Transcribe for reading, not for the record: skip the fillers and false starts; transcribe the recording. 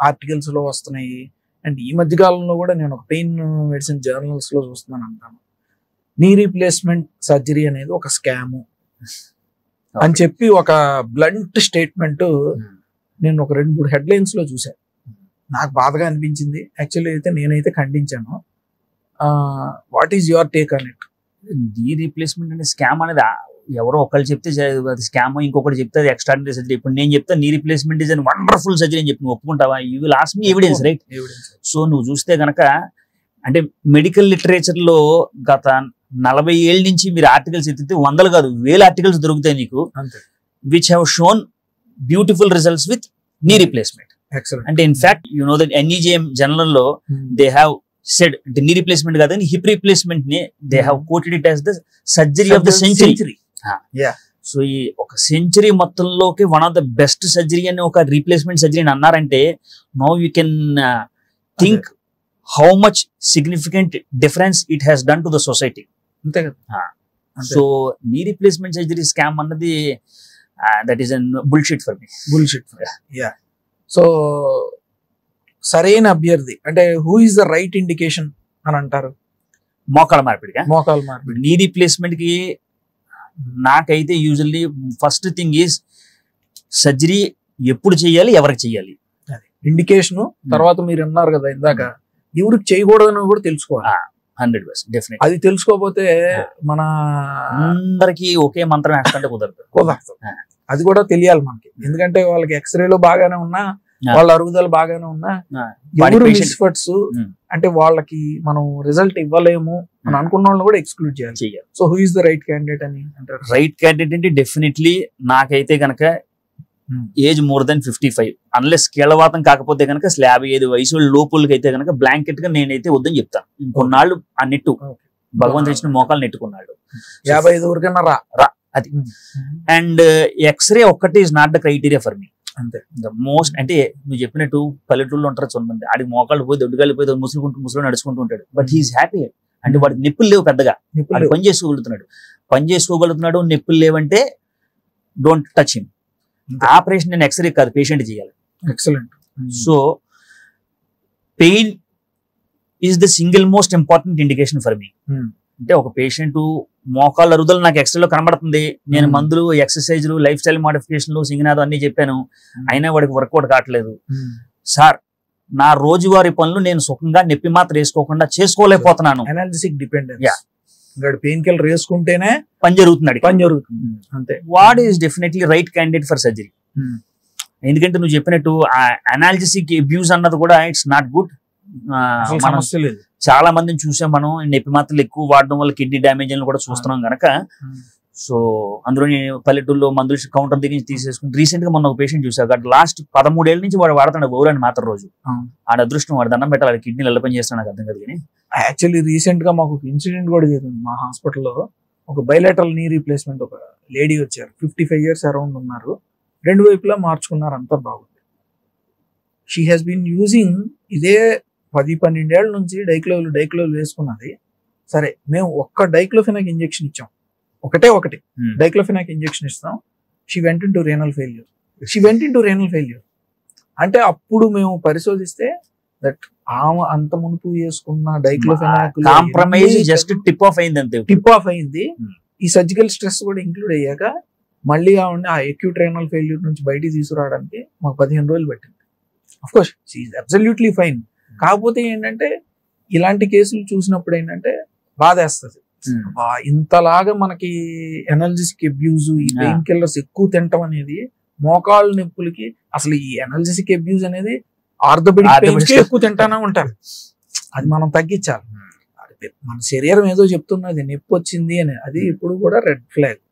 Articles లో వస్తున్నాయి. And ఈ మధ్య కాలంలో కూడా నేను ఒక పెయిన్ మెడిసిన్ జర్నల్స్ లో చూస్తున్నాను అంటాను, నీ రీప్లేస్మెంట్ సర్జరీ అనేది ఒక స్కామ్ అని చెప్పి ఒక బ్లంట్ స్టేట్మెంట్ నేను ఒక 2-3 హెడ్లైన్స్ లో చూశాను. నాకు బాధగా అనిపించింది. యాక్చువల్లీ అయితే నేనైతే ఖండించాను. What is your take on it? Knee replacement అనే స్కామ్ అనేది ఎవరో ఒకళ్ళు చెప్తే అది స్కామ్, ఇంకొకటి చెప్తే అది ఎక్స్ట్రాడినరీ సర్జరీ. ఇప్పుడు నేను చెప్తా knee replacement is an wonderful surgery అని చెప్పి నువ్వు ఒప్పుకుంటావా? You will ask me evidence, right? So నువ్వు చూస్తే గనక అంటే మెడికల్ లిటరేచర్ లో గత 40 ఏళ్ళ నుంచి మీరు ఆర్టికల్స్ ఎత్తితే 100 కాదు 1000 ఆర్టికల్స్ దొరుకుతాయి నీకు, which have shown beautiful results with knee replacement. అంటే in fact you know that NEJM journal లో they have said the knee replacement కాదని hip replacement ని they have quoted it as the surgery of the century. So ఈ ఒక century మొత్తంలోకి one of the best surgery అని ఒక replacement surgery అని అన్నారంటే now you can think how much significant difference it has done to the society. అంతే కదా. So knee replacement surgery scam అన్నది that is an bullshit for me. Yeah. So సరైన అభ్యర్థి అంటే who is the right indication అని అంటారు? మోకాళ్ళ మార్పిడిగా? మోకాళ్ళ మార్పిడి. నీ రీప్లేస్మెంట్ కి నాకైతే usually first thing is surgery ఎప్పుడు చేయాలి, ఎవరికి చేయాలి, ఇండికేషన్. తర్వాత మీరు అన్నారు కదా ఇందాక, ఎవరికి చేయకూడదని కూడా తెలుసుకోవాలి. 100% డెఫినెట్. అది తెలుసుకోకపోతే మన అందరికి ఒకే మంత్రం వేస్తుంటే కుదరదు. అది కూడా తెలియాలి మనకి. ఎందుకంటే వాళ్ళకి ఎక్స్రేలో బాగానే ఉన్నా, వాళ్ళ అరుగుదల బాగానే ఉన్నా, ఎవరు ఎక్స్పర్ట్స్ అంటే వాళ్ళకి మనం రిజల్ట్ ఇవ్వలేము అని అనుకున్న వాళ్ళని కూడా ఎక్స్క్లూడ్ చేయాలి. So who is the right candidate అని అంటారు? రైట్ క్యాండిడేట్ అంటే డెఫినెట్లీ నాకైతే కనుక ఏజ్ మోర్ దెన్ 55 అన్లెస్ కీళ్ళవాతం కాకపోతే కనుక 55 వయసు లోపులకి అయితే కనుక బ్లాంకెట్ గా నేనైతే వద్దని చెప్తాను. ఇంకొన్నాళ్ళు ఆ నెట్టు భగవంతుడు ఇచ్చిన మోకాలు నెట్టుకున్నాడు. 55 వరకన్నా రా అది. అండ్ ఎక్స్రే ఒక్కటి is not the criteria for me. అంతే. ద మోస్ట్ అంటే నువ్వు చెప్పినట్టు పల్లెటూరులో ఉంటారు చూడండి, ఆడికి మోకాళ్ళు పోయి దొడ్డుగాలి పోయి ముసులు నడుచుకుంటూ ఉంటాడు, బట్ హీఈస్ హ్యాపీ. అంటే వాడికి నొప్పులు లేవు పెద్దగా, పని చేసుకోగలుగుతున్నాడు. నొప్పులు లేవంటే డోంట్ టచ్ హిమ్. ఆపరేషన్ నేను ఎక్స్రే కాదు, పేషెంట్ చేయాలి. Excellent. So pain is the single most important indication for me. అంటే ఒక పేషెంట్ మోకాళ్ళ అరుగుదల నాకు ఎక్స్రేలో కనబడుతుంది, నేను మందులు, ఎక్సర్సైజ్లు, లైఫ్ స్టైల్ మోడిఫికేషన్లు, సింగనాథం అన్ని చెప్పాను, అయినా వాడికి వర్కౌట్ కావట్లేదు. సార్ నా రోజువారీ పనులు నేను సుఖంగా నొప్పి మాత్రం వేసుకోకుండా చేసుకోలేకపోతున్నాను. అనాలిసిక్ డిపెండెన్స్. పెయిన్ కిల్లర్ వేసుకుంటేనే పని జరుగుతుంది. అంతే. What is definitely right candidate for surgery. ఎందుకంటే నువ్వు చెప్పినట్టు అనాలిసిక్ అబ్యూస్ అన్నది కూడా ఇట్స్ నాట్ గుడ్. సమస్య లేదు. చాలా మందిని చూసాం మనం, నొప్పి మాత్రలు ఎక్కువ వాడడం వల్ల కిడ్నీ డ్యామేజ్ అని కూడా చూస్తున్నాం కనుక. సో అందులో పల్లెటూరులో మందులు కౌంటర్ దగ్గర తీసేసుకుని రీసెంట్ గా మొన్న ఒక పేషెంట్ చూసాక లాస్ట్ 13 ఏళ్ళ నుంచి వాడు వాడుతున్నాడు గౌరవాన్ని మాత్రం రోజు. ఆడ అదృష్టం, వాడు దండం పెట్టాలి, కిడ్నీలు ఎలా పని చేస్తాడు నాకు అర్థం కాదు. కానీ యాక్చువల్లీ రీసెంట్ గా మాకు ఒక ఇన్సిడెంట్ కూడా జరిగింది మా హాస్పిటల్లో. ఒక బైలాటరల్ నీ రీప్లేస్మెంట్ ఒక లేడీ వచ్చారు, 55 years అరౌండ్ ఉన్నారు, 2 వైపులా మార్చుకున్నారు, అంతా బాగుంది. షీ హాస్ బీన్ యూజింగ్ ఇదే 10-12 ఏళ్ల నుంచి డైక్లోవిల్ వేసుకున్నది. సరే మేము ఒక్క డైక్లోఫెనాక్ ఇంజెక్షన్ ఇచ్చాం, ఒకటి డైక్లోఫెనాక్ ఇంజెక్షన్ ఇస్తాం. She went into renal failure. అంటే అప్పుడు మేము పరిశోధిస్తే దట్ ఆమె అంత మునుపు వేసుకున్న diclofenac compromise just tip of అయింది. ఈ సర్జికల్ స్ట్రెస్ కూడా ఇంక్లూడ్ అయ్యాక మళ్ళీ ఆ అక్యూట్ రేనల్ ఫెయిల్యూర్ నుంచి బయటికి తీసుకురావడానికి మాకు 15 రోజులు పట్టింది. Of course she is absolutely fine. కాకపోతే ఏంటంటే ఇలాంటి కేసులు చూసినప్పుడు ఏంటంటే బాధేస్తుంది. ఇంతలాగా మనకి ఎనర్జిసిక్ అబ్యూజ్, ఈ పెయిన్ కిల్లర్స్ ఎక్కువ తినటం అనేది మోకాళ్ళ నొప్పులకి, అసలు ఈ ఎనర్జిసిక్ అబ్యూజ్ అనేది ఆర్థోపెడిక్ పెయిన్స్ ఎక్కువ తింటానే ఉంటారు. అది మనం తగ్గించాలి. మన శరీరం ఏదో చెప్తున్నది నొప్పి వచ్చింది అని, అది ఇప్పుడు కూడా రెడ్ ఫ్లాగ్.